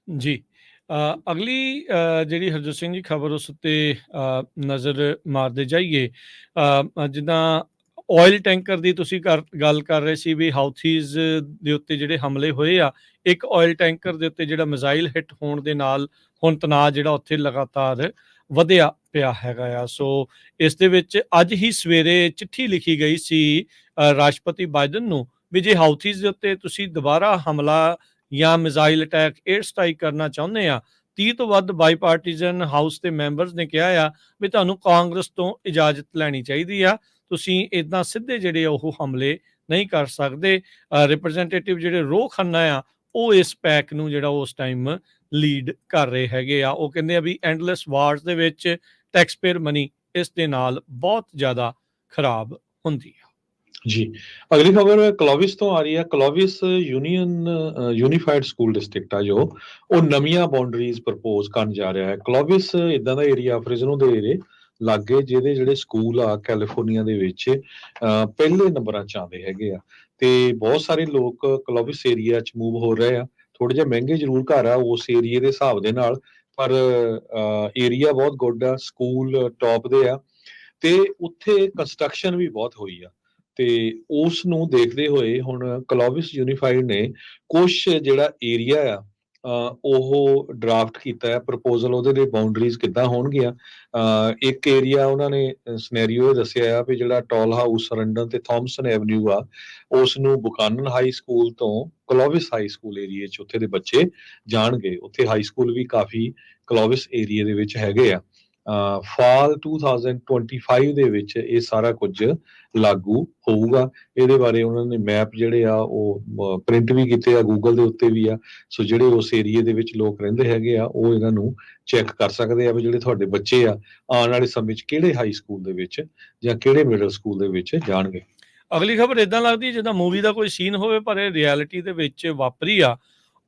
Speaker 2: ਜੀ, ਅਗਲੀ ਜਿਹੜੀ ਹਰਜੋਤ ਸਿੰਘ ਜੀ ਖਬਰ ਉਸ ਉੱਤੇ ਨਜ਼ਰ ਮਾਰਦੇ ਜਾਈਏ। ਜਿੱਦਾਂ ਆਇਲ ਟੈਂਕਰ ਦੀ ਤੁਸੀਂ ਗੱਲ ਕਰ ਰਹੇ ਸੀ ਵੀ ਹਾਊਥੀਜ਼ ਦੇ ਉੱਤੇ ਜਿਹੜੇ ਹਮਲੇ ਹੋਏ ਆ, ਇੱਕ ਆਇਲ ਟੈਂਕਰ ਦੇ ਉੱਤੇ ਜਿਹੜਾ ਮਿਜ਼ਾਈਲ ਹਿੱਟ ਹੋਣ ਦੇ ਨਾਲ ਹੁਣ ਤਣਾਅ ਜਿਹੜਾ ਉੱਥੇ ਲਗਾਤਾਰ ਵਧਿਆ ਪਿਆ ਹੈਗਾ ਆ। ਸੋ ਇਸ ਦੇ ਵਿੱਚ ਅੱਜ ਹੀ ਸਵੇਰੇ ਚਿੱਠੀ ਲਿਖੀ ਗਈ ਸੀ ਰਾਸ਼ਟਰਪਤੀ ਬਾਈਡਨ ਨੂੰ ਵੀ ਜੇ ਹਾਊਥੀਜ਼ ਦੇ ਉੱਤੇ ਤੁਸੀਂ ਦੁਬਾਰਾ ਹਮਲਾ ਜਾਂ ਮਿਜ਼ਾਈਲ ਅਟੈਕ, 에ਅਰ ਸਟ੍ਰਾਈਕ ਕਰਨਾ ਚਾਹੁੰਦੇ ਆ, 30 ਤੋਂ ਵੱਧ ਬਾਈਪਾਰਟੀਜ਼ਨ ਹਾਊਸ ਦੇ ਮੈਂਬਰਸ ਨੇ ਕਿਹਾ ਆ ਵੀ ਤੁਹਾਨੂੰ ਕਾਂਗਰਸ ਤੋਂ ਇਜਾਜ਼ਤ ਲੈਣੀ ਚਾਹੀਦੀ ਆ, ਤੁਸੀਂ ਇੱਦਾਂ ਸਿੱਧੇ ਜਿਹੜੇ ਉਹ ਹਮਲੇ ਨਹੀਂ ਕਰ ਸਕਦੇ। ਰਿਪਰੈਜ਼ੈਂਟੇਟਿਵ ਜਿਹੜੇ ਰੋ ਖੰਨਾ ਆ, ਉਹ ਇਸ ਪੈਕ ਨੂੰ ਜਿਹੜਾ ਉਸ ਟਾਈਮ ਲੀਡ ਕਰ ਰਹੇ ਹੈਗੇ ਆ। ਉਹ ਕਹਿੰਦੇ ਆ ਵੀ ਐਂਡਲੈਸ ਵਾਰਸ ਦੇ ਵਿੱਚ ਟੈਕਸਪੇਅਰ ਮਨੀ ਇਸ ਦੇ ਨਾਲ ਬਹੁਤ ਜ਼ਿਆਦਾ ਖਰਾਬ ਹੁੰਦੀ ਆ।
Speaker 1: ਜੀ, ਅਗਲੀ ਖਬਰ ਕਲੋਵਿਸ ਤੋਂ ਆ ਰਹੀ ਹੈ। ਕਲੋਵਿਸ ਯੂਨੀਫਾਈਡ ਸਕੂਲ ਡਿਸਟ੍ਰਿਕਟ ਆ ਜੋ, ਉਹ ਨਵੀਆਂ ਬਾਉਂਡਰੀਜ਼ ਪ੍ਰਪੋਜ਼ ਕਰਨ ਜਾ ਰਿਹਾ ਹੈ। ਕਲੋਵਿਸ ਇਦਾਂ ਦਾ ਏਰੀਆ ਫ੍ਰਿਜ਼ਨੋ ਦੇ ਏਰੀਏ ਲਾਗੇ, ਜਿਹਦੇ ਜਿਹੜੇ ਸਕੂਲ ਆ ਕੈਲੀਫੋਰਨੀਆ ਦੇ ਵਿੱਚ ਪਹਿਲੇ ਨੰਬਰਾਂ 'ਚ ਆਉਂਦੇ ਹੈਗੇ ਆ, ਤੇ ਬਹੁਤ ਸਾਰੇ ਲੋਕ ਕਲੋਵਿਸ ਏਰੀਆ 'ਚ ਮੂਵ ਹੋ ਰਹੇ ਆ। ਥੋੜੇ ਜਿਹੇ ਮਹਿੰਗੇ ਜ਼ਰੂਰ ਘਰ ਆ ਉਸ ਏਰੀਏ ਦੇ ਹਿਸਾਬ ਦੇ ਨਾਲ, ਪਰ ਏਰੀਆ ਬਹੁਤ ਗੁੱਡ ਆ, ਸਕੂਲ ਟੌਪ ਦੇ ਆ, ਤੇ ਉੱਥੇ ਕੰਸਟਰਕਸ਼ਨ ਵੀ ਬਹੁਤ ਹੋਈ ਆ। ਤੇ ਉਸ ਨੂੰ ਦੇਖਦੇ ਹੋਏ ਹੁਣ ਕਲੋਵਿਸ ਯੂਨੀਫਾਈਡ ਨੇ ਕੁਛ ਜਿਹੜਾ ਏਰੀਆ ਆ ਉਹ ਡਰਾਫਟ ਕੀਤਾ ਹੈ ਪ੍ਰਪੋਜ਼ਲ, ਉਹਦੇ ਲਈ ਬਾਉਂਡਰੀਜ਼ ਕਿੱਦਾਂ ਹੋਣਗੀਆਂ। ਇੱਕ ਏਰੀਆ ਉਹਨਾਂ ਨੇ ਸਿਨੈਰੀਓ ਇਹ ਦੱਸਿਆ ਆ ਵੀ ਜਿਹੜਾ ਟੋਲ ਹਾਊਸ ਸਰੰਡਨ ਤੇ ਥਾਮਸਨ ਐਵਨਿਊ ਆ, ਉਸ ਨੂੰ ਬੁਕਾਨਨ ਹਾਈ ਸਕੂਲ ਤੋਂ ਕਲੋਵਿਸ ਹਾਈ ਸਕੂਲ ਏਰੀਏ 'ਚ ਉੱਥੇ ਦੇ ਬੱਚੇ ਜਾਣਗੇ। ਉੱਥੇ ਹਾਈ ਸਕੂਲ ਵੀ ਕਾਫੀ ਕਲੋਵਿਸ ਏਰੀਏ ਦੇ ਵਿੱਚ ਹੈਗੇ ਆ। ਫਾਲ 2025 ਦੇ ਵਿੱਚ ਇਹ ਸਾਰਾ ਕੁਝ ਲਾਗੂ ਹੋਊਗਾ। ਇਹਦੇ ਬਾਰੇ ਉਹਨਾਂ ਨੇ ਮੈਪ ਜਿਹੜੇ ਆ ਉਹ ਪ੍ਰਿੰਟ ਵੀ ਕੀਤੇ ਆ, ਗੂਗਲ ਦੇ ਉੱਤੇ ਵੀ ਆ। ਸੋ ਜਿਹੜੇ ਉਸ ਏਰੀਏ ਦੇ ਵਿੱਚ ਲੋਕ ਰਹਿੰਦੇ ਹੈਗੇ ਆ ਉਹ ਇਹਨਾਂ ਨੂੰ ਚੈੱਕ ਕਰ ਸਕਦੇ ਆ ਵੀ ਜਿਹੜੇ ਤੁਹਾਡੇ ਬੱਚੇ ਆ ਆਉਣ ਵਾਲੇ ਸਮੇਂ 'ਚ ਕਿਹੜੇ ਹਾਈ ਸਕੂਲ ਦੇ ਵਿੱਚ ਜਾਂ ਕਿਹੜੇ ਮਿਡਲ ਸਕੂਲ ਦੇ ਵਿੱਚ ਜਾਣਗੇ।
Speaker 2: ਅਗਲੀ ਖਬਰ ਇਦਾਂ ਲੱਗਦੀ ਜਿੱਦਾਂ ਮੂਵੀ ਦਾ ਕੋਈ ਸੀਨ ਹੋਵੇ, ਪਰ ਇਹ ਰਿਐਲਿਟੀ ਦੇ ਵਿੱਚ ਵਾਪਰੀ ਆ।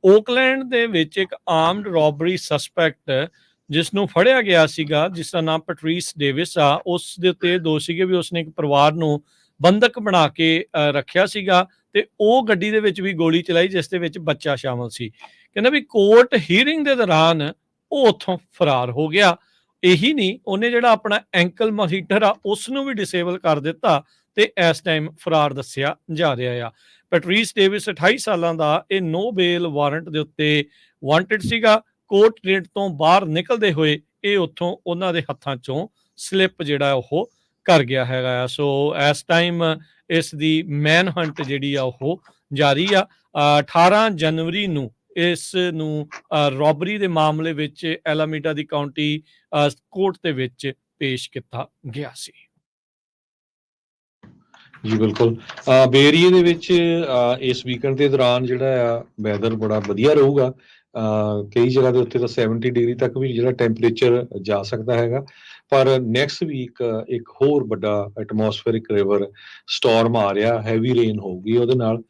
Speaker 2: ਓਕਲੈਂਡ ਦੇ ਵਿੱਚ ਇੱਕ ਆਰਮਡ ਰੋਬਰੀ ਸਸਪੈਕਟ ਜਿਸ ਨੂੰ ਫੜਿਆ ਗਿਆ ਸੀਗਾ, ਜਿਸ ਦਾ ਨਾਮ ਪੈਟਰੀਸ ਡੇਵਿਸ ਆ, ਉਸ ਦੇ ਉੱਤੇ ਦੋਸ਼ ਸੀਗੇ ਵੀ ਉਸਨੇ ਇੱਕ ਪਰਿਵਾਰ ਨੂੰ ਬੰਧਕ ਬਣਾ ਕੇ ਰੱਖਿਆ ਸੀਗਾ ਤੇ ਉਹ ਗੱਡੀ ਦੇ ਵਿੱਚ ਵੀ ਗੋਲੀ ਚਲਾਈ ਜਿਸ ਦੇ ਵਿੱਚ ਬੱਚਾ ਸ਼ਾਮਲ ਸੀ। ਕਹਿੰਦਾ ਵੀ ਕੋਰਟ ਹੀਅਰਿੰਗ ਦੇ ਦੌਰਾਨ ਉਹ ਉੱਥੋਂ ਫਰਾਰ ਹੋ ਗਿਆ। ਇਹੀ ਨਹੀਂ, ਉਹਨੇ ਜਿਹੜਾ ਆਪਣਾ ਐਂਕਲ ਮੋਨੀਟਰ ਆ ਉਸ ਨੂੰ ਵੀ ਡਿਸੇਬਲ ਕਰ ਦਿੱਤਾ ਤੇ ਇਸ ਟਾਈਮ ਫਰਾਰ ਦੱਸਿਆ ਜਾ ਰਿਹਾ ਆ। ਪੈਟਰੀਸ ਡੇਵਿਸ 28 ਸਾਲਾਂ ਦਾ, ਇਹ ਨੋ ਬੇਲ ਵਾਰੰਟ ਦੇ ਉੱਤੇ ਵਾਂਟਡ ਸੀਗਾ। ਕੋਰਟ ਡੇਟ ਤੋਂ ਬਾਹਰ ਨਿਕਲਦੇ ਹੋਏ ਇਹ ਉੱਥੋਂ ਉਹਨਾਂ ਦੇ ਹੱਥਾਂ ਚੋਂ ਸਲਿੱਪ ਜਿਹੜਾ ਉਹ ਕਰ ਗਿਆ ਹੈਗਾ ਆ। ਸੋ ਇਸ ਟਾਈਮ ਇਸ ਦੀ ਮੈਨ ਹੰਟ ਜਿਹੜੀ ਆ ਉਹ ਜਾਰੀ ਆ। 18 ਜਨਵਰੀ ਨੂੰ ਇਸ ਨੂੰ ਰੋਬਰੀ ਦੇ ਮਾਮਲੇ ਵਿੱਚ ਐਲਾਮੀਡਾ ਦੀ ਕਾਉਂਟੀ ਕੋਰਟ ਦੇ ਵਿੱਚ ਪੇਸ਼ ਕੀਤਾ ਗਿਆ ਸੀ।
Speaker 1: ਜੀ ਬਿਲਕੁਲ, ਬੇ ਏਰੀਏ ਦੇ ਵਿੱਚ ਇਸ ਵੀਕਐਂਡ ਦੇ ਦੌਰਾਨ ਜਿਹੜਾ ਆ ਵੈਦਰ ਬੜਾ ਵਧੀਆ ਰਹੂਗਾ। ਕਈ ਜਗ੍ਹਾ ਦੇ ਉੱਤੇ ਤਾਂ 70 ਡਿਗਰੀ ਤੱਕ ਵੀ ਜਿਹੜਾ ਟੈਂਪਰੇਚਰ ਜਾ ਸਕਦਾ ਹੈਗਾ। ਪਰ ਨੈਕਸਟ ਵੀਕ ਇੱਕ ਹੋਰ ਵੱਡਾ ਐਟਮੋਸਫੇਰਿਕ ਰਿਵਰ ਸਟਾਰਮ ਆ ਰਿਹਾ, ਹੈਵੀ ਰੇਨ ਹੋਊਗੀ ਉਹਦੇ ਨਾਲ।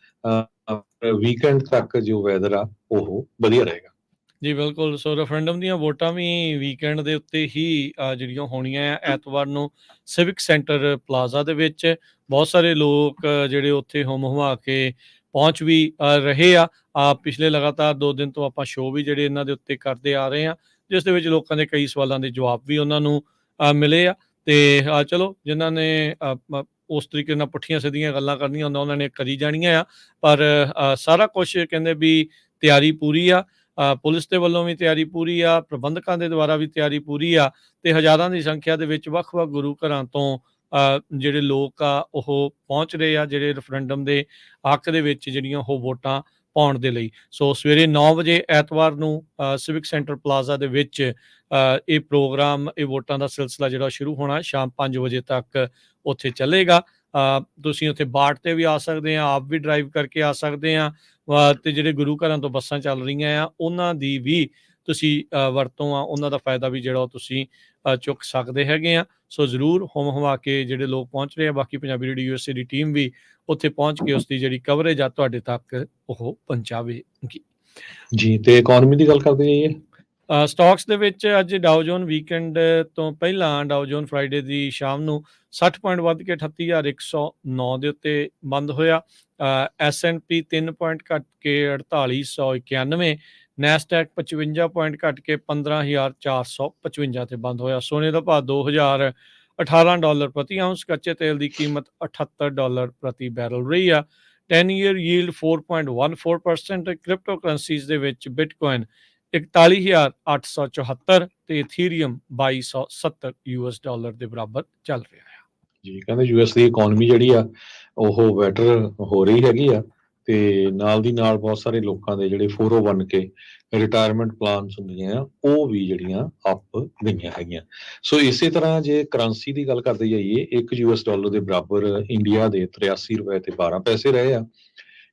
Speaker 1: ਵੀਕਐਂਡ ਤੱਕ ਜੋ ਵੈਦਰ ਆ ਉਹ ਵਧੀਆ ਰਹੇਗਾ।
Speaker 2: ਜੀ ਬਿਲਕੁਲ। ਸੋ ਰੈਫਰੈਂਡਮ ਦੀਆਂ ਵੋਟਾਂ ਵੀ ਵੀਕਐਂਡ ਦੇ ਉੱਤੇ ਹੀ ਜਿਹੜੀਆਂ ਹੋਣੀਆਂ ਆ ਐਤਵਾਰ ਨੂੰ ਸਿਵਿਕ ਸੈਂਟਰ ਪਲਾਜ਼ਾ ਦੇ ਵਿੱਚ। ਬਹੁਤ ਸਾਰੇ ਲੋਕ ਜਿਹੜੇ ਉੱਥੇ ਹੁੰਮ ਹੁਮਾ ਕੇ ਪਹੁੰਚ ਵੀ ਰਹੇ ਆ। ਪਿਛਲੇ ਲਗਾਤਾਰ 2 ਦਿਨ ਤੋਂ ਆਪਾਂ ਸ਼ੋਅ ਵੀ ਜਿਹੜੇ ਇਹਨਾਂ ਦੇ ਉੱਤੇ ਕਰਦੇ ਆ ਰਹੇ ਆ, ਜਿਸ ਦੇ ਵਿੱਚ ਲੋਕਾਂ ਦੇ ਕਈ ਸਵਾਲਾਂ ਦੇ ਜਵਾਬ ਵੀ ਉਹਨਾਂ ਨੂੰ ਮਿਲੇ ਆ। ਤੇ ਚਲੋ ਜਿਨ੍ਹਾਂ ਨੇ ਉਸ ਤਰੀਕੇ ਨਾਲ ਪੁੱਠੀਆਂ ਸਿੱਧੀਆਂ ਗੱਲਾਂ ਕਰਨੀਆਂ ਹੁੰਦਾ ਉਹਨਾਂ ਨੇ ਕਰੀ ਜਾਣੀਆਂ ਆ, ਪਰ ਸਾਰਾ ਕੁਝ ਕਹਿੰਦੇ ਵੀ ਤਿਆਰੀ ਪੂਰੀ ਆ। ਪੁਲਿਸ ਦੇ ਵੱਲੋਂ ਵੀ ਤਿਆਰੀ ਪੂਰੀ ਆ, ਪ੍ਰਬੰਧਕਾਂ ਦੇ ਦੁਆਰਾ ਵੀ ਤਿਆਰੀ ਪੂਰੀ ਆ ਤੇ ਹਜ਼ਾਰਾਂ ਦੀ ਸੰਖਿਆ ਦੇ ਵਿੱਚ ਵੱਖ-ਵੱਖ ਗੁਰੂ ਘਰਾਂ ਤੋਂ ਜਿਹੜੇ ਲੋਕ ਆ ਉਹ ਪਹੁੰਚ ਰਹੇ ਆ, ਜਿਹੜੇ ਰੈਫਰੈਂਡਮ ਦੇ ਹੱਕ ਦੇ ਵਿੱਚ ਜਿਹੜੀਆਂ ਉਹ ਵੋਟਾਂ ਪਾਉਣ ਦੇ ਲਈ। ਸੋ ਸਵੇਰੇ 9 ਵਜੇ ਐਤਵਾਰ ਨੂੰ ਸਿਵਿਕ ਸੈਂਟਰ ਪਲਾਜ਼ਾ ਦੇ ਵਿੱਚ ਇਹ ਪ੍ਰੋਗਰਾਮ, ਇਹ ਵੋਟਾਂ ਦਾ ਸਿਲਸਿਲਾ ਜਿਹੜਾ ਸ਼ੁਰੂ ਹੋਣਾ ਸ਼ਾਮ 5 ਵਜੇ ਤੱਕ ਉੱਥੇ ਚੱਲੇਗਾ। ਤੁਸੀਂ ਉੱਥੇ ਬਾਟ ਤੇ ਵੀ ਆ ਸਕਦੇ ਆ, ਆਪ ਵੀ ਡਰਾਈਵ ਕਰਕੇ ਆ ਸਕਦੇ ਆ ਤੇ ਜਿਹੜੇ ਗੁਰੂ ਘਰਾਂ ਤੋਂ ਬੱਸਾਂ ਚੱਲ ਰਹੀਆਂ ਆ ਉਹਨਾਂ ਦੀ ਵੀ ਤੁਸੀਂ ਵਰਤੋਂ ਆ, ਉਹਨਾਂ ਦਾ ਫਾਇਦਾ ਵੀ ਜਿਹੜਾ ਉਹ ਤੁਸੀਂ ਚੁੱਕ ਸਕਦੇ ਹੈਗੇ ਆ। ਸੋ ਜ਼ਰੂਰ ਹੁੰਮ ਹੁਮਾ ਕੇ ਜਿਹੜੇ ਲੋਕ ਪਹੁੰਚ ਰਹੇ ਆ। ਬਾਕੀ ਪੰਜਾਬੀ ਰੇਡੀਓ USA ਦੀ ਟੀਮ ਵੀ ਉੱਥੇ ਪਹੁੰਚ ਕੇ ਉਸ ਦੀ ਜਿਹੜੀ ਕਵਰੇਜ ਆ ਤੁਹਾਡੇ ਤੱਕ ਉਹ ਪਹੁੰਚਾਵੇਗੀ। ਜੀ,
Speaker 1: ਤੇ ਇਕਨੋਮੀ ਦੀ ਗੱਲ ਕਰਦੇ ਜਾਈਏ।
Speaker 2: ਸਟਾਕਸ ਦੇ ਵਿੱਚ ਅੱਜ ਡਾਓ ਜੋਨ ਵੀਕਐਂਡ ਤੋਂ ਪਹਿਲਾਂ ਡਾਓ ਜੋਨ ਫਰਾਈਡੇ ਦੀ ਸ਼ਾਮ ਨੂੰ 60 ਪੁਆਇੰਟ ਵੱਧ ਕੇ 38,109 ਦੇ ਉੱਤੇ ਬੰਦ ਹੋਇਆ। S&P 3 ਪੁਆਇੰਟ ਘੱਟ ਕੇ 4891, ਨੈਸਡੈਕ 55 ਪੁਆਇੰਟ ਘੱਟ ਕੇ 15,455 ਤੇ ਬੰਦ ਹੋਇਆ। ਸੋਨੇ ਦਾ ਭਾਅ $2,018 ਪ੍ਰਤੀ ਆਉਂਸ, ਕੱਚੇ ਤੇਲ ਦੀ ਕੀਮਤ $78 ਪ੍ਰਤੀ ਬੈਰਲ ਰਹੀ ਆ। 10 ਈਅਰ ਯੀਲਡ 4.14%। ਕ੍ਰਿਪਟੋ ਕਰੰਸੀਜ਼ ਦੇ ਵਿੱਚ ਬਿਟਕੋਇਨ 41,874 ਤੇ ਇਥੀਰੀਅਮ $2,270 ਦੇ ਬਰਾਬਰ ਚੱਲ ਰਿਹਾ ਹੈ।
Speaker 1: ਜੀ ਕਹਿੰਦੇ US ਦੀ ਇਕਨੋਮੀ ਜਿਹੜੀ ਆ ਉਹ ਬੈਟਰ ਹੋ ਰਹੀ ਹੈਗੀ ਆ ਤੇ ਨਾਲ ਦੀ ਨਾਲ ਬਹੁਤ ਸਾਰੇ ਲੋਕਾਂ ਦੇ ਜਿਹੜੇ 401k ਰਿਟਾਇਰਮੈਂਟ ਪਲਾਨਸ ਹੁੰਦੀਆਂ ਆ ਉਹ ਵੀ ਜਿਹੜੀਆਂ ਅਪ ਗਈਆਂ ਹੈਗੀਆਂ। ਸੋ ਇਸੇ ਤਰ੍ਹਾਂ ਜੇ ਕਰੰਸੀ ਦੀ ਗੱਲ ਕਰਦੇ ਜਾਈਏ, $1 ਦੇ ਬਰਾਬਰ ਇੰਡੀਆ ਦੇ 83 ਰੁਪਏ ਤੇ 12 ਪੈਸੇ ਰਹੇ ਆ।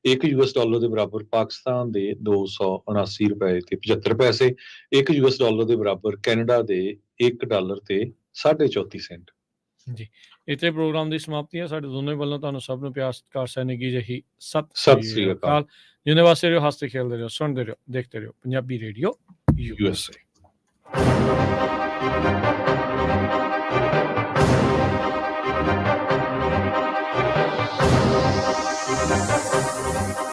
Speaker 1: $1 ਦੇ ਬਰਾਬਰ ਪਾਕਿਸਤਾਨ ਦੇ 279 ਰੁਪਏ ਤੇ 75 ਪੈਸੇ। $1 ਦੇ ਬਰਾਬਰ ਕੈਨੇਡਾ ਦੇ $1 ਤੇ 34 ਸੈਂਟ।
Speaker 2: ਜੀ, ਇੱਥੇ ਪ੍ਰੋਗਰਾਮ ਦੀ ਸਮਾਪਤੀ ਹੈ। ਸਾਡੇ ਦੋਨੋਂ ਵੱਲੋਂ ਤੁਹਾਨੂੰ ਸਭ ਨੂੰ ਪਿਆਰ ਸਤਿਕਾਰ ਸੈਨਿਕੀ ਜਿਹੀ
Speaker 1: ਸਤਿ ਸ੍ਰੀ ਅਕਾਲ।
Speaker 2: ਜਿੰਨੇ ਵਾਸਤੇ ਰਹੋ, ਹੱਸਦੇ ਖੇਲਦੇ ਰਹੋ, ਸੁਣਦੇ ਰਹੋ, ਦੇਖਦੇ ਰਹੋ ਪੰਜਾਬੀ ਰੇਡੀਓ USA।